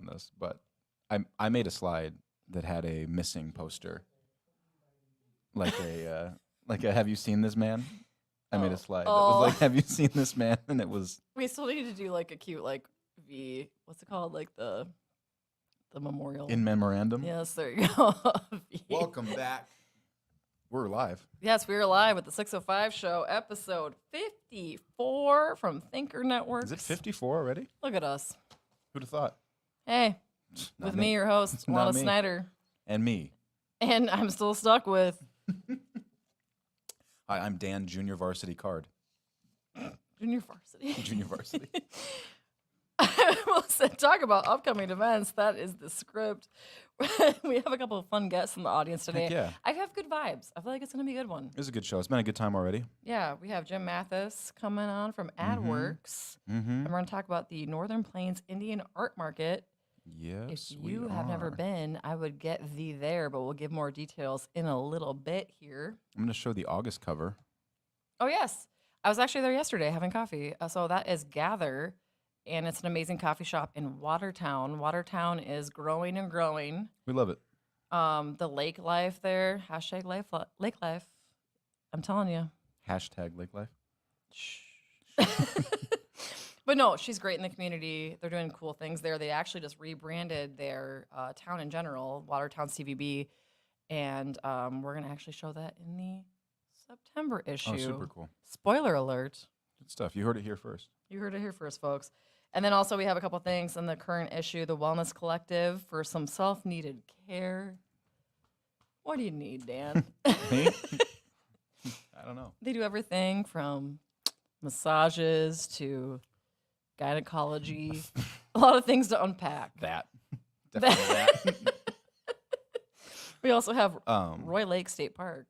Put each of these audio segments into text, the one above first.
on this, but I made a slide that had a missing poster, like a Have you seen this man? I made a slide that was like, Have you seen this man? And it was. We still need to do like a cute what's it called, like the memorial In memorandum. Yes, there you go. Welcome back. We're live. Yes, we are live with the 605 show, episode 54 from Thinker Network. Is it 54 already? Look at us. Who'd have thought? Hey, Not with me. me, your host, Not Lana me. Snyder. And me. And I'm still stuck with Hi, I'm Dan, Junior Varsity Card. Junior Varsity. Junior Varsity. We'll talk about upcoming events. That is the script. We have a couple of fun guests in the audience today. Heck yeah. I have good vibes. I feel like it's going to be a good one. It was a good show. It's been a good time already. Yeah, we have Jim Mathis coming on from AdWorks. Mm-hmm. And we're going to talk about the Northern Plains Indian Art Market. Yes, If you have never been, I would get thee there, but we'll give more details in a little bit here. I'm going to show the August cover. Oh, yes. I was actually there yesterday having coffee. So that is Gather, and it's an amazing coffee shop in Watertown. Watertown is growing and growing. We love it. The lake life there, hashtag lake life. I'm telling you. Hashtag Lake Life. Shh. But no, she's great in the community. They're doing cool things there. They actually just rebranded their town in general, Watertown CVB, and we're going to actually show that in the September issue. Oh, super cool. Spoiler alert. Good stuff. You heard it here first. You heard it here first, folks. And then also we have a couple things in the current issue, the Wellness Collective for some self-needed care. What do you need, Dan? Me? I don't know. They do everything from massages to gynecology. A lot of things to unpack. That. Definitely that. We also have Roy Lake State Park.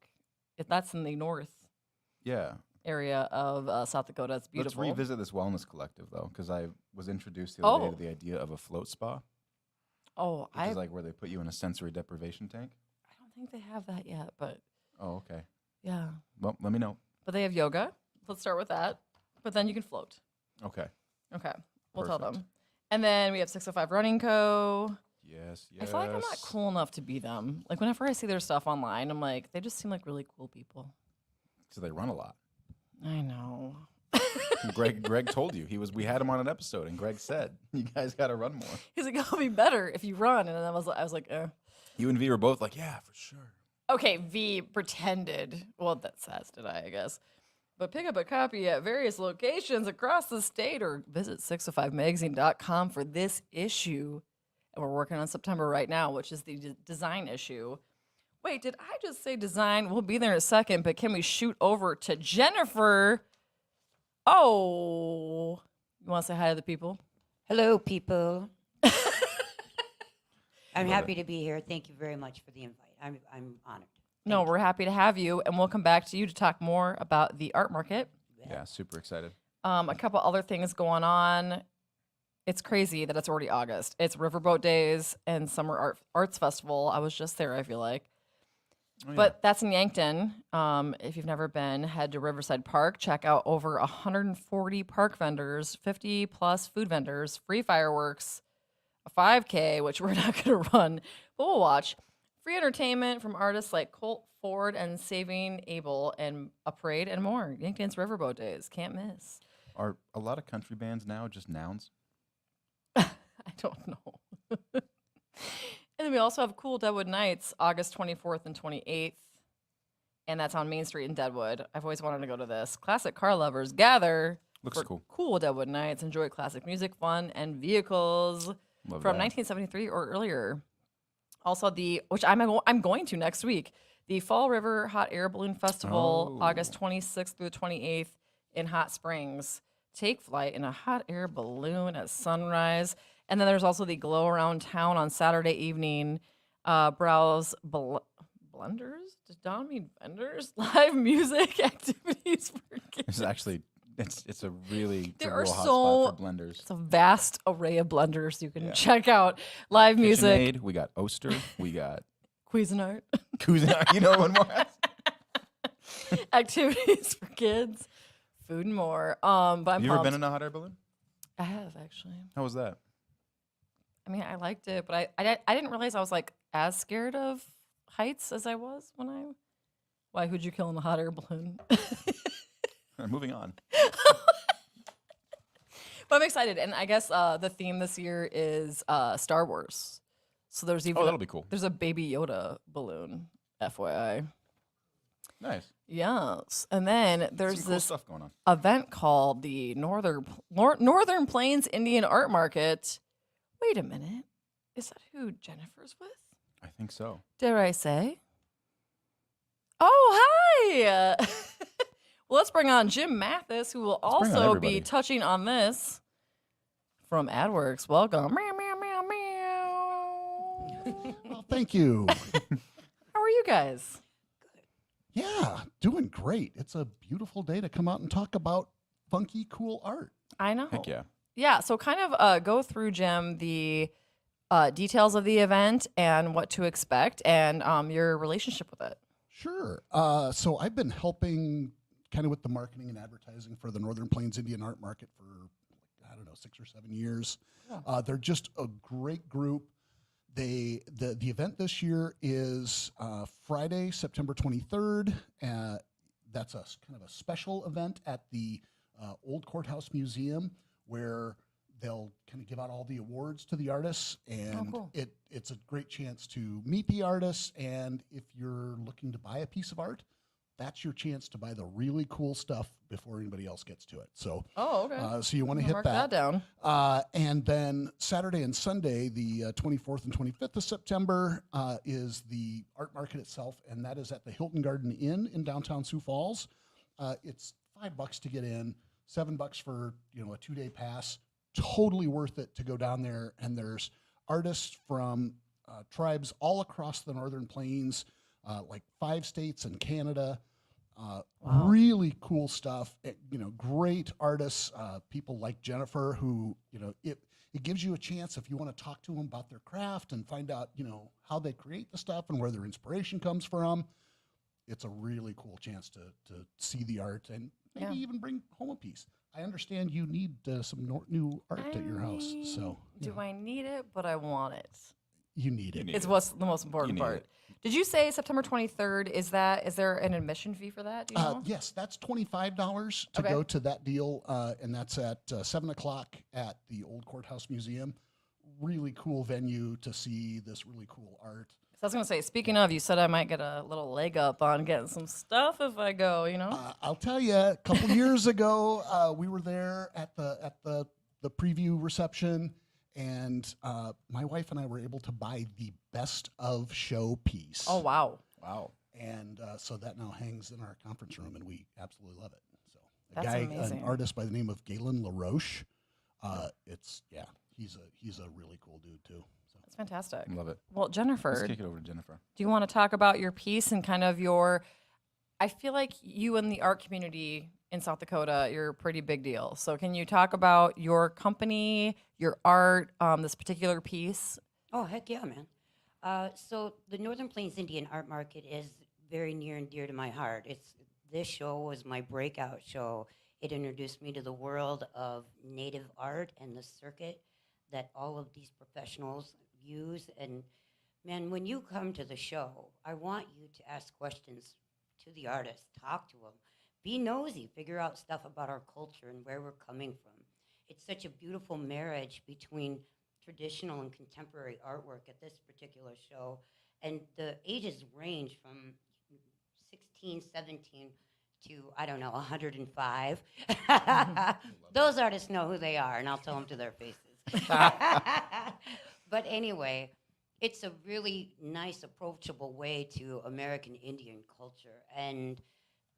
If that's in the north Yeah. area of South Dakota, it's beautiful. Let's revisit this wellness collective, though, because I was introduced the other day to the idea of a float spa, which is like where they put you in a sensory deprivation tank. I don't think they have that yet, but Oh, okay. yeah. Well, let me know. But they have yoga. Let's start with that. But then you can float. Okay. Okay. We'll tell Perfect. them. And then we have 605 Running Co. Yes, yes. I feel like I'm not cool enough to be them. Like whenever I see their stuff online, I'm like, they just seem like really cool people. So they run a lot. I know. Greg told you. We had him on an episode, and Greg said, you guys got to run more. He's like, it'll be better if you run. And then I was like, eh. You and V were both like, yeah, for sure. Okay, V pretended. Well, that's as did I guess. But pick up a copy at various locations across the state or visit 605magazine.com for this issue. And we're working on September right now, which is the design issue. Wait, did I just say design? We'll be there in a second, but can we shoot over to Jennifer? Oh, you want to say hi to the people? Hello, people. I'm Love happy to be here. Thank you very much for the invite. I'm honored. No, we're happy to have you, and we'll come back to you to talk more about the art market. Yeah, super excited. A couple other things going on. It's crazy that it's already August. It's Riverboat Days and Summer Arts Festival. I was just there, I feel like. Oh, yeah. But that's in Yankton. If you've never been, head to Riverside Park. Check out over 140 park vendors, 50 plus food vendors, free fireworks, a 5K, which we're not going to run, but we'll watch. Free entertainment from artists like Colt Ford and Saving Abel, and a parade and more. Yankton's Riverboat Days. Can't miss. Are a lot of country bands now just nouns? I don't know. And then we also have Cool Deadwood Nights, August 24th and 28th. And that's on Main Street in Deadwood. I've always wanted to go to this. Classic car lovers gather Looks for cool. Cool Deadwood Nights. Enjoy classic music, fun, and vehicles Love from that. 1973 or earlier. Also, which I'm going to next week, the Fall River Hot Air Balloon Festival, Oh. August 26th through the 28th in Hot Springs. Take flight in a hot air balloon at sunrise. And then there's also the Glow Around Town on Saturday evening. Browse blenders? Does Don mean vendors? Live music activities for kids. It's actually, it's a really There it's a are real hot so- spot for blenders. It's a vast array of blenders you can Yeah. check out. Live music, KitchenAid, we got Oster, we got Cuisinart, Cuisinart, you know one more. activities for kids, food and more. But I'm Have you ever been pumped. in a hot air balloon? I have actually. How was that? I mean, I liked it, but I didn't realize I was like as scared of heights as I was when I. Why? Who'd you kill in the hot air balloon? Moving on. But I'm excited, and I guess the theme this year is Star Wars. So there's even that'll be cool. There's a Baby Yoda balloon, FYI. Nice. Yes, and then there's Some cool this stuff going on. event called the Northern Plains Indian Art Market. Wait a minute, is that who Jennifer's with? I think so. Dare I say? Oh, hi! Well, let's bring on Jim Mathis, who will bring on also everybody. be touching on this from AdWorks. Welcome. Meow, meow, meow, meow. Well, thank you. How are you guys? Yeah, doing great. It's a beautiful day to come out and talk about funky, cool art. I know. Heck yeah. Yeah, so kind of go through, Jim, the details of the event and what to expect and your relationship with it. Sure. So I've been helping kind of with the marketing and advertising for the Northern Plains Indian Art Market for, I don't know, 6 or 7 years. Yeah. They're just a great group. The event this year is Friday, September 23rd. That's a kind of a special event at the Old Courthouse Museum where they'll kind of give out all the awards to the artists, and cool. it's a great chance to meet the artists. And if you're looking to buy a piece of art, that's your chance to buy the really cool stuff before anybody else gets to it. So, Oh, okay. so you want to I'll hit mark that. down. And then Saturday and Sunday, the 24th and 25th of September, is the art market itself, and that is at the Hilton Garden Inn in downtown Sioux Falls. It's $5 to get in, $7 for a 2-day pass. Totally worth it to go down there. And there's artists from tribes all across the Northern Plains, like 5 states and Canada. Really cool stuff. Great artists, people like Jennifer, who, it gives you a chance if you want to talk to them about their craft and find out, how they create the stuff and where their inspiration comes from. It's a really cool chance to see the art and maybe even bring home a piece. I understand you need some new art at your house, so Do I need it? But I want it. you need it. It's what's the most important You need part. it. Did you say September 23rd? Is there an admission fee for that? Do you know? Yes, that's $25 to Okay. go to that deal, and that's at 7 o'clock at the Old Courthouse Museum. Really cool venue to see this really cool art. So I was gonna say, speaking of, you said I might get a little leg up on getting some stuff if I go. I'll tell you, a couple years ago, we were there at the preview reception, and my wife and I were able to buy the best of show piece. Oh wow. Wow. And so that now hangs in our conference room, and we absolutely love it. So That's amazing. an artist by the name of Galen LaRoche. He's a really cool dude too. So. That's fantastic. Love it. Well, Jennifer, Let's kick it over to Jennifer. do you want to talk about your piece and kind of your? I feel like you in the art community in South Dakota, you're a pretty big deal. So can you talk about your company, your art, this particular piece? Oh, heck yeah, man. So the Northern Plains Indian Art Market is very near and dear to my heart. This show was my breakout show. It introduced me to the world of native art and the circuit that all of these professionals use. And man, when you come to the show, I want you to ask questions to the artists, talk to them, be nosy, figure out stuff about our culture and where we're coming from. It's such a beautiful marriage between traditional and contemporary artwork at this particular show. And the ages range from 16, 17 to, I don't know, 105. Those artists know who they are, and I'll tell them to their faces. But anyway, it's a really nice, approachable way to American Indian culture. And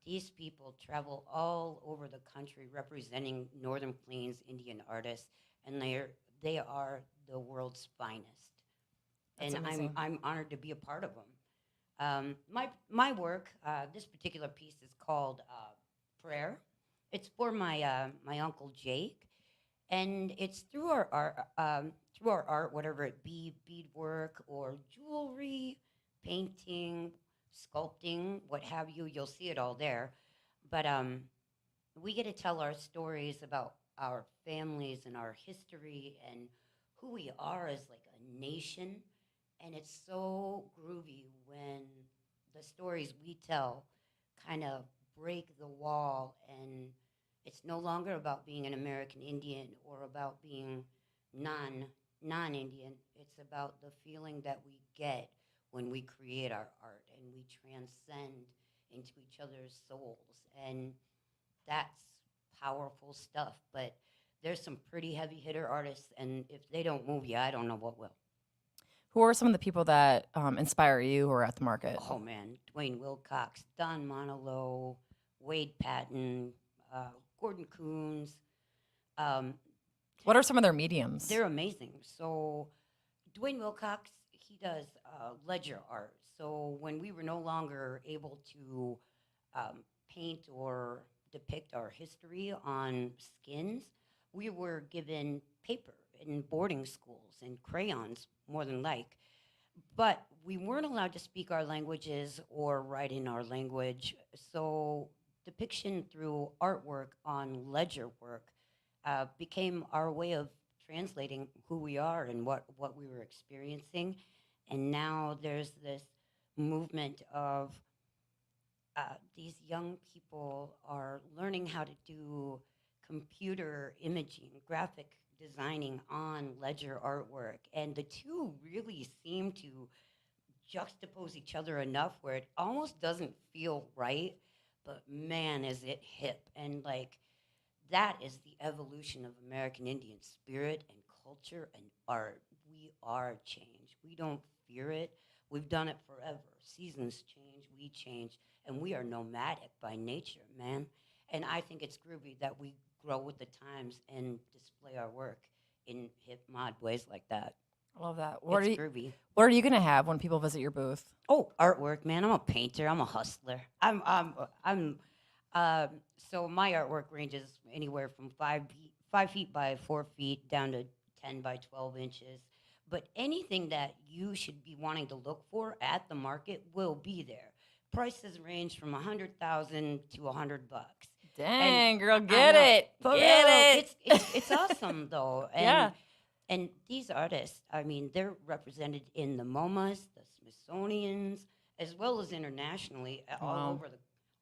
these people travel all over the country representing Northern Plains Indian artists, and they are the world's finest. That's And amazing. I'm honored to be a part of them. My work, this particular piece is called Prayer. It's for my my uncle Jake, and it's through our art, whatever it be, beadwork or jewelry, painting, sculpting, what have you. You'll see it all there. But we get to tell our stories about our families and our history and who we are as like a nation. And it's so groovy when the stories we tell kind of break the wall, and it's no longer about being an American Indian or about being non-Indian. It's about the feeling that we get when we create our art and we transcend into each other's souls. And that's powerful stuff. But there's some pretty heavy hitter artists, and if they don't move you, I don't know what will. Who are some of the people that inspire you who are at the market? Oh man, Dwayne Wilcox, Don Monolo, Wade Patton, Gordon Coons. Um, What are some of their mediums? they're amazing. So Dwayne Wilcox, he does ledger art. So when we were no longer able to paint or depict our history on skins, we were given paper in boarding schools and crayons, more than like. But we weren't allowed to speak our languages or write in our language. So depiction through artwork on ledger work became our way of translating who we are and what we were experiencing. And now there's this movement of these young people are learning how to do computer imaging, graphic designing on ledger artwork. And the two really seem to juxtapose each other enough where it almost doesn't feel right, but man, is it hip. And like, that is the evolution of American Indian spirit and culture and art. We are change. We don't fear it. We've done it forever. Seasons change, we change, and we are nomadic by nature, man. And I think it's groovy that we grow with the times and display our work in hip mod ways like that. I love that. It's groovy. What are you going to have when people visit your booth? Oh, artwork, man. I'm a painter. I'm a hustler. So my artwork ranges anywhere from 5 feet by 4 feet down to 10 by 12 inches. But anything that you should be wanting to look for at the market will be there. Prices range from $100,000 to $100. Dang, girl, I get know. it. For Get real, it. It's awesome though. And, Yeah. And these artists, I mean, they're represented in the MoMAs, the Smithsonian's, as well as internationally, all Wow.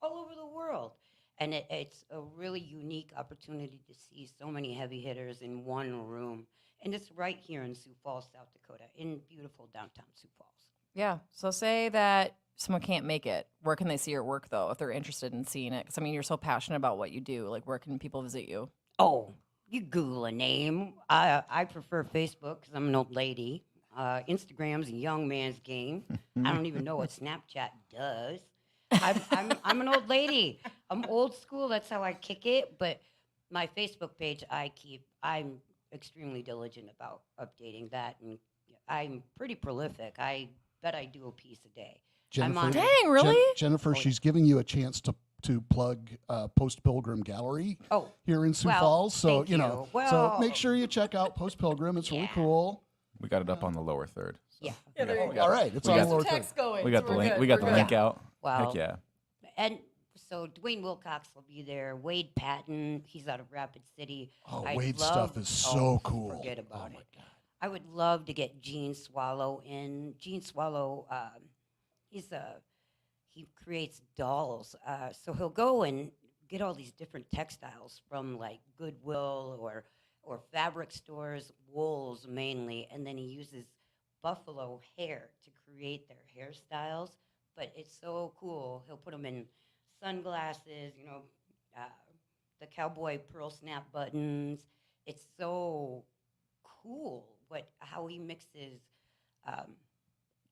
over the world. And it's a really unique opportunity to see so many heavy hitters in one room. And it's right here in Sioux Falls, South Dakota, in beautiful downtown Sioux Falls. Yeah. So say that someone can't make it. Where can they see your work, though, if they're interested in seeing it? Because, I mean, you're so passionate about what you do. Like, where can people visit you? Oh, you Google a name. I prefer Facebook because I'm an old lady. Instagram's a young man's game. I don't even know what Snapchat does. I'm an old lady. I'm old school. That's how I kick it. But my Facebook page, I'm extremely diligent about updating that, and I'm pretty prolific. I bet I do a piece a day. I'm on Jennifer, Dang, really? Jennifer, she's giving you a chance to plug Post Pilgrim Gallery here in Sioux well, Falls. So thank you know, you. so Well- make sure you check out Post Pilgrim. It's really Yeah. cool. We got it up on the lower third. So Yeah. Yeah, there you we go. All right, it's we on got the lower some third. going. We got the link. We got the link out. Wow. Heck yeah. And so Dwayne Wilcox will be there. Wade Patton, he's out of Rapid City. Oh, I'd Wade's love- stuff is so oh, cool. Forget about oh my it. God. I would love to get Gene Swallow in. Gene Swallow, he creates dolls. So he'll go and get all these different textiles from like Goodwill or fabric stores, wools mainly, and then he uses buffalo hair to create their hairstyles. But it's so cool. He'll put them in sunglasses, the cowboy pearl snap buttons. It's so cool how he mixes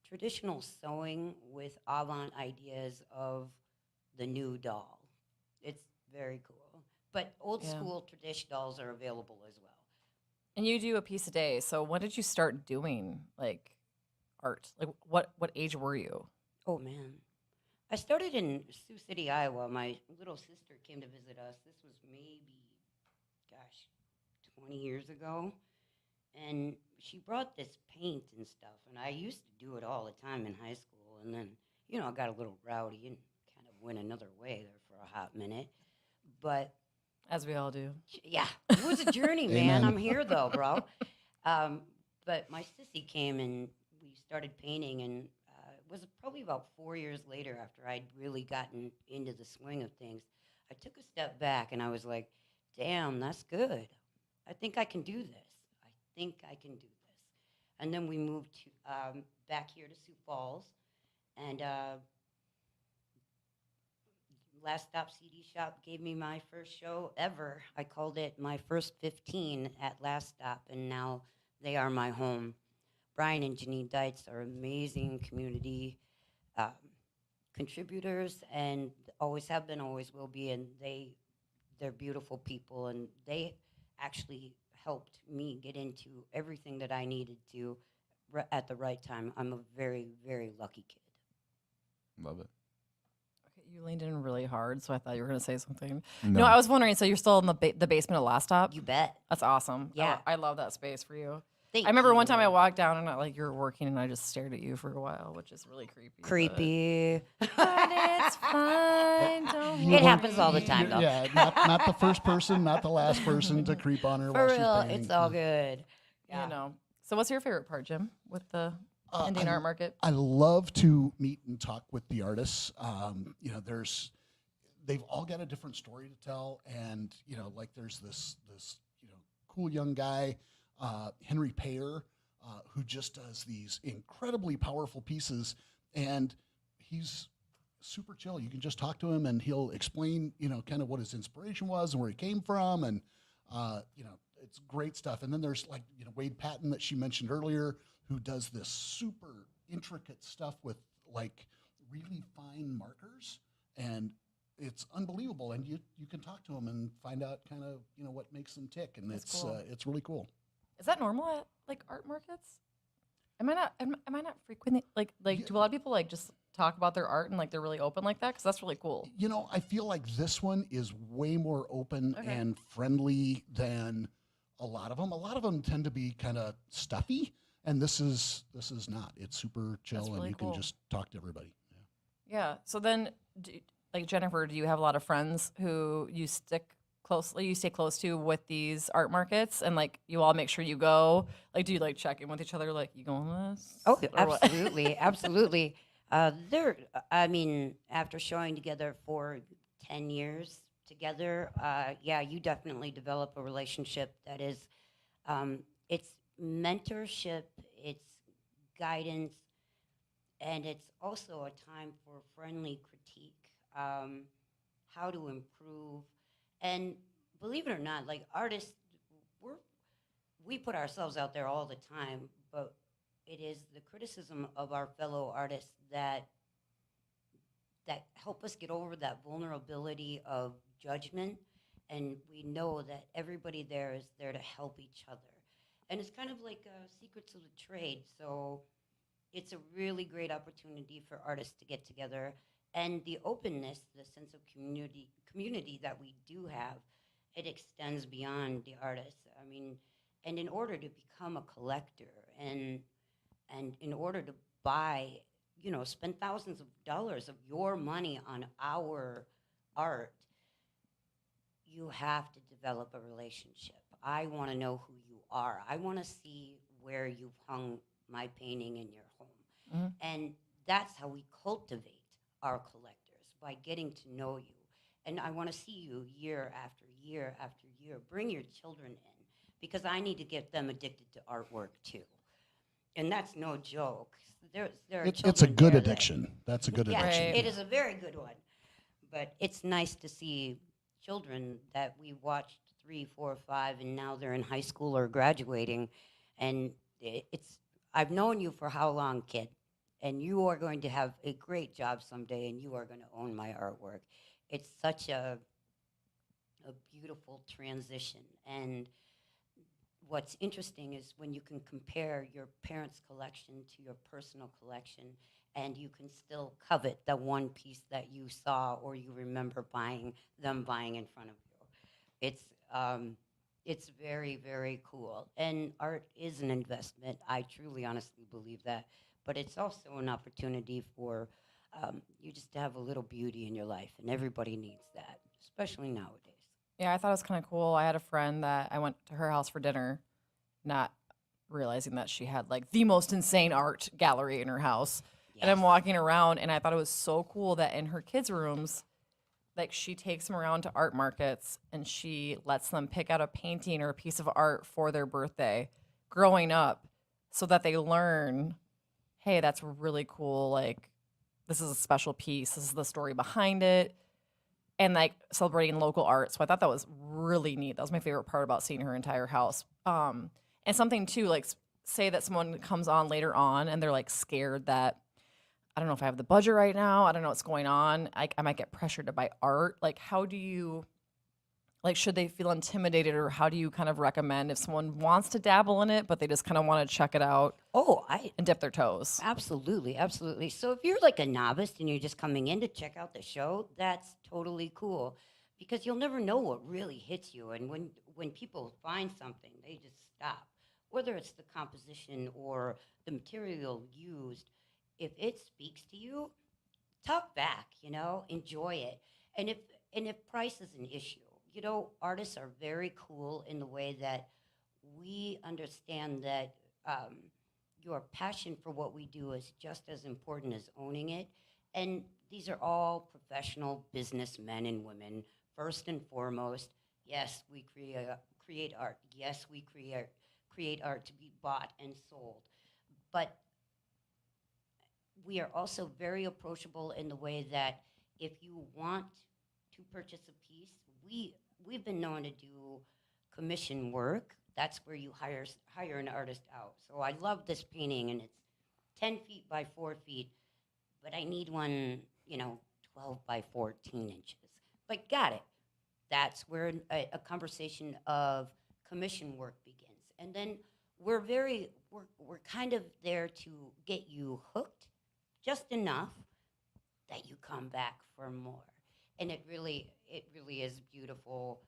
traditional sewing with avant ideas of the new doll. It's very cool. But old Yeah. school tradition dolls are available as well. And you do a piece a day. So when did you start doing like art? Like what age were you? Oh man. I started in Sioux City, Iowa. My little sister came to visit us. This was maybe 20 years ago. And she brought this paint and stuff, and I used to do it all the time in high school. And then, I got a little rowdy and kind of went another way there for a hot minute. But As we all do. yeah, it was a journey, man. Amen. I'm here though, bro. But my sissy came and we started painting, and it was probably about 4 years later after I'd really gotten into the swing of things. I took a step back and I was like, damn, that's good. I think I can do this. I think I can do this. And then we moved to back here to Sioux Falls, and Last Stop CD Shop gave me my first show ever. I called it my first 15 at Last Stop, and now they are my home. Brian and Janine Deitz are amazing community um, contributors, and always have been, always will be, and they're beautiful people, and they actually helped me get into everything that I needed to at the right time. I'm a very, very lucky kid. Love it. Okay, you leaned in really hard, so I thought you were going to say something. No. No, I was wondering. So you're still in the basement of Last Stop? You bet. That's awesome. Yeah. I love that space for you. Thank I remember one you. time I walked down and you were working, and I just stared at you for a while, which is really creepy. Creepy. But it's fine. Don't It happens all the time, though. Yeah, not the first person, not the last person to creep on her For while she's real, painting. it's all good. You know. So what's your favorite part, Jim, with the Indian art market? I love to meet and talk with the artists. They've all got a different story to tell, and like there's this cool young guy, Henry Payer, who just does these incredibly powerful pieces, and he's super chill. You can just talk to him, and he'll explain kind of what his inspiration was and where he came from, and it's great stuff. And then there's Wade Patton that she mentioned earlier, who does this super intricate stuff with like really fine markers, and it's unbelievable. And you can talk to him and find out kind of what makes them tick, and That's cool. it's really cool. Is that normal at like art markets? Am I not frequently like do a lot of people like just talk about their art and like they're really open like that? Because that's really cool. I feel like this one is way more open and friendly than a lot of them. A lot of them tend to be kind of stuffy, and this is not. It's super chill, That's really and you cool. can just talk to everybody. Yeah. So then, like Jennifer, do you have a lot of friends who you stay close to with these art markets, and like you all make sure you go? Like, do you like check in with each other? Like, you going on this? Oh, Or what? absolutely, absolutely. After showing together for 10 years together, you definitely develop a relationship that is, it's mentorship, it's guidance, and it's also a time for friendly critique, how to improve. And believe it or not, like artists, we put ourselves out there all the time, but it is the criticism of our fellow artists that help us get over that vulnerability of judgment, and we know that everybody there is there to help each other. And it's kind of like secrets of the trade, so it's a really great opportunity for artists to get together. And the openness, the sense of community that we do have, it extends beyond the artists. I mean, and in order to become a collector and in order to buy, spend thousands of dollars of your money on our art, you have to develop a relationship. I want to know who you are. I want to see where you've hung my painting in your home. Mm-hmm. And that's how we cultivate our collectors, by getting to know you. And I want to see you year after year after year. Bring your children in, because I need to get them addicted to artwork too. And that's no joke. There are It's a children good there that- addiction. That's a good yeah, addiction. Right. it is a very good one. But it's nice to see children that we watched 3, 4, 5, and now they're in high school or graduating. And I've known you for how long, kid? And you are going to have a great job someday, and you are going to own my artwork. It's such a beautiful transition. And what's interesting is when you can compare your parents' collection to your personal collection, and you can still covet the one piece that you saw or you remember them buying in front of you. It's very, very cool. And art is an investment. I truly, honestly believe that. But it's also an opportunity for you just to have a little beauty in your life, and everybody needs that, especially nowadays. Yeah, I thought it was kind of cool. I had a friend that I went to her house for dinner, not realizing that she had like the most insane art gallery in her house. And I'm Yes. walking around and I thought it was so cool that in her kids' rooms, like she takes them around to art markets and she lets them pick out a painting or a piece of art for their birthday growing up so that they learn, hey, that's really cool. Like, this is a special piece. This is the story behind it. And like celebrating local art. So I thought that was really neat. That was my favorite part about seeing her entire house. And something too, like say that someone comes on later on and they're like scared that I don't know if I have the budget right now. I don't know what's going on. I might get pressured to buy art. Like, how do you, like, should they feel intimidated or how do you kind of recommend if someone wants to dabble in it, but they just kind of want to check it out Oh, and dip their toes? absolutely, absolutely. So if you're like a novice and you're just coming in to check out the show, that's totally cool because you'll never know what really hits you. And when people find something, they just stop. Whether it's the composition or the material used, if it speaks to you, talk back, enjoy it. And if price is an issue, artists are very cool in the way that we understand that your passion for what we do is just as important as owning it. And these are all professional businessmen and women, first and foremost. Yes, we create art. Yes, we create art to be bought and sold. But we are also very approachable in the way that if you want to purchase a piece, we've been known to do commission work. That's where you hire an artist out. So I love this painting, and it's 10 feet by 4 feet, but I need one, 12 by 14 inches. But got it. That's where a conversation of commission work begins, and then we're kind of there to get you hooked just enough that you come back for more. And it really is beautiful.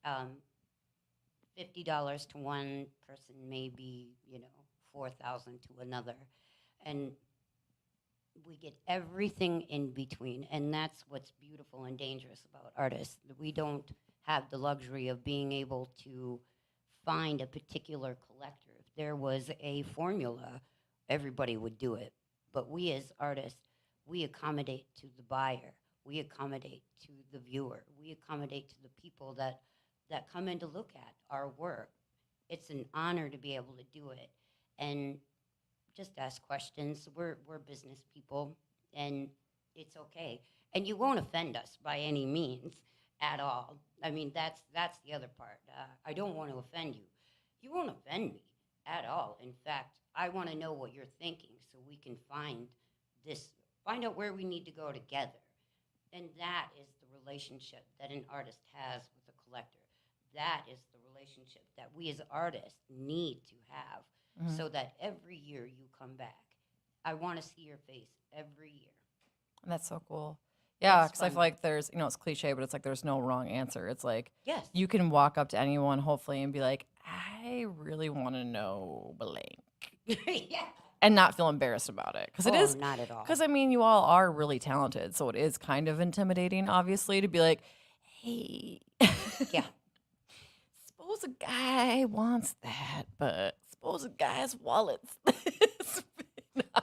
$50 to one person, maybe 4,000 to another, and we get everything in between. And that's what's beautiful and dangerous about artists. We don't have the luxury of being able to find a particular collector. If there was a formula, everybody would do it. But we as artists, we accommodate to the buyer. We accommodate to the viewer. We accommodate to the people that come in to look at our work. It's an honor to be able to do it. And just ask questions. We're business people, and it's okay. And you won't offend us by any means at all. I mean, that's the other part. I don't want to offend you. You won't offend me at all. In fact, I want to know what you're thinking so we can find out where we need to go together. And that is the relationship that an artist has with a collector. That is the relationship that we as artists need to have so that every year you come back. I want to see your face every year. And that's so cool. Yeah, It's because I feel fun. like there's, it's cliche, but it's like there's no wrong answer. It's like Yes. you can walk up to anyone, hopefully, and be like, I really want to know blank. Yeah. And not feel embarrassed about it. Because it is, not at all. because I mean, you all are really talented. So it is kind of intimidating, obviously, to be like, hey, Yeah. suppose a guy wants that, but suppose a guy's wallet's this.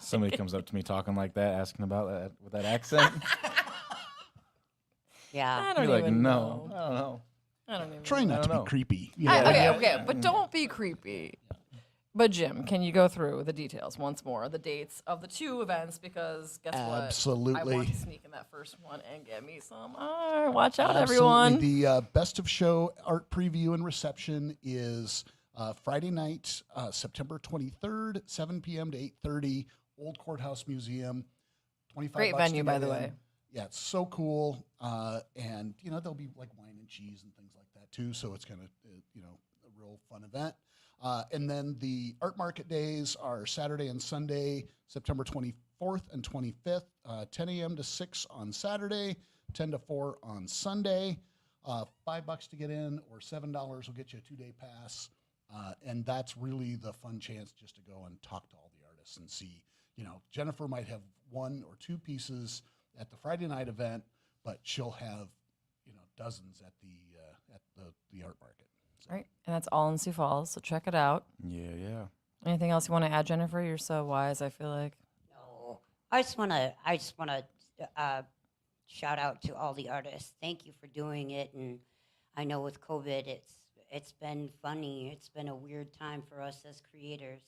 Somebody comes up to me talking like that, asking about that with that accent. Yeah. I don't You're like, even no, know. I don't know. I don't even Try know. not to don't know. be creepy. Okay, but don't be creepy. But Jim, can you go through the details once more, the dates of the two events? Because guess what? Absolutely. I want to sneak in that first one and get me some art. Watch out, Absolutely. everyone. The Best of Show art preview and reception is Friday night, September 23rd, 7 p.m. to 8:30, Old Courthouse Museum. 25 Great bucks to venue, by get the in. way. Yeah, it's so cool. And, there'll be like wine and cheese and things like that too. So it's kind of, a real fun event. And then the art market days are Saturday and Sunday, September 24th and 25th, 10 a.m. to 6 on Saturday, 10 to 4 on Sunday. $5 to get in, or $7 will get you a 2-day pass. And that's really the fun chance just to go and talk to all the artists and see, Jennifer might have 1 or 2 pieces at the Friday night event, but she'll have, dozens at the art market. So. Right, and that's all in Sioux Falls, so check it out. Yeah. Anything else you want to add, Jennifer? You're so wise, I feel like. No, I just want to shout out to all the artists. Thank you for doing it. And I know with COVID, it's been funny. It's been a weird time for us as creators,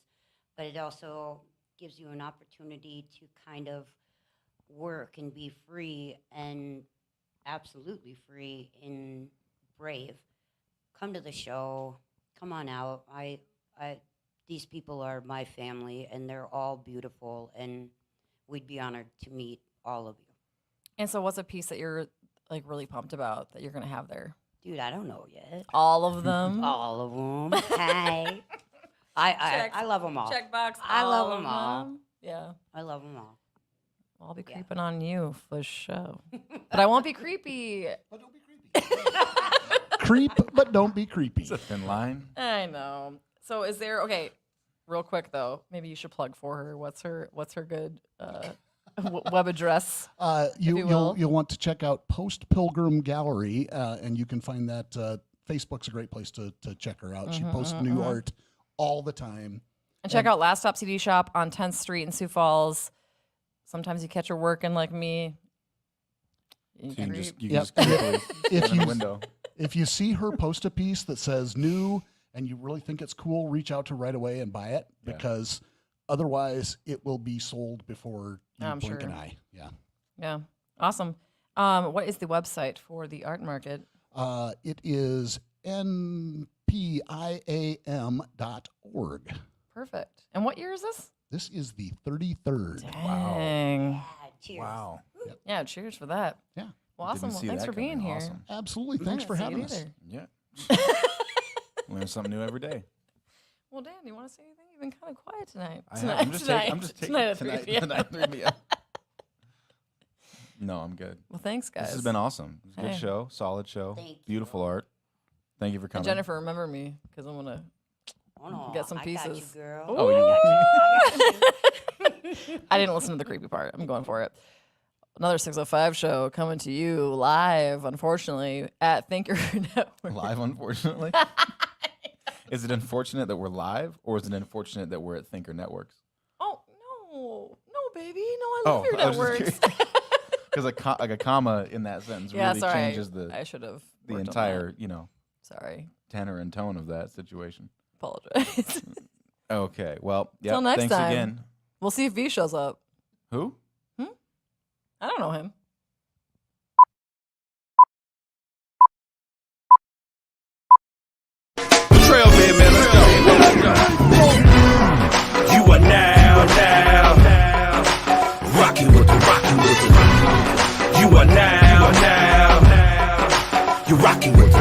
but it also gives you an opportunity to kind of work and be free and absolutely free and brave. Come to the show. Come on out. These people are my family, and they're all beautiful, and we'd be honored to meet all of you. And so what's a piece that you're like really pumped about that you're going to have there? Dude, I don't know yet. All of them? All of them. Hey. I love them all. Checkbox. I love them all. Yeah. I love them all. I'll be Yeah. creeping on you for sure. But I won't be creepy. But don't be creepy. Creep, but don't be creepy. It's a thin line. I know. So is there, okay, real quick though, maybe you should plug for her. What's her good web address? You'll will. want to check out Post Pilgrim Gallery, and you can find that. Facebook's a great place to check her out. She posts new art all the time. And check out Last Stop CD Shop on 10th Street in Sioux Falls. Sometimes you catch her working like me. You can just, Yep. quickly If get in the you- window. If you see her post a piece that says new and you really think it's cool, reach out to her right away and buy it, Yeah. because otherwise it will be sold before you I'm blink sure. an eye. Yeah. Yeah. Awesome. What is the website for the art market? It is npiam.org. Perfect. And what year is this? This is the 33rd. Dang. Yeah, cheers. Wow. Yeah, cheers for that. Yeah. Well, awesome. Didn't Well, see thanks that for being coming. here. Awesome. Absolutely. I Thanks for didn't see having it us. either. Yeah. Learn something new every day. Well, Dan, do you want to say anything? You've been kind of quiet tonight. I'm just taking Tonight at 3 p.m. tonight at 3 p.m. No, I'm good. Well, thanks, guys. This has been awesome. It was a good Hey. show, solid show, Thank you. beautiful art. Thank you for And coming. Jennifer, remember me because I'm gonna. Oh, no, Get some I got you, pieces. girl. Oh, you- I didn't listen to the creepy part. I'm going for it. Another 605 show coming to you live, unfortunately, at Thinker Network. Live, unfortunately. Is it unfortunate that we're live, or is it unfortunate that we're at Thinker Networks? Oh no, baby, no, I love your I was just networks. curious. Because like a comma in that sentence Yeah, really sorry. changes I should have the worked on entire, that. Sorry, tenor and tone of that situation. apologize. Okay, well, yeah. Till next Thanks time. again. We'll see if V shows up. Who? I don't know him. Trailman, man, let's go. You are now rocking with the. You are now you're rocking with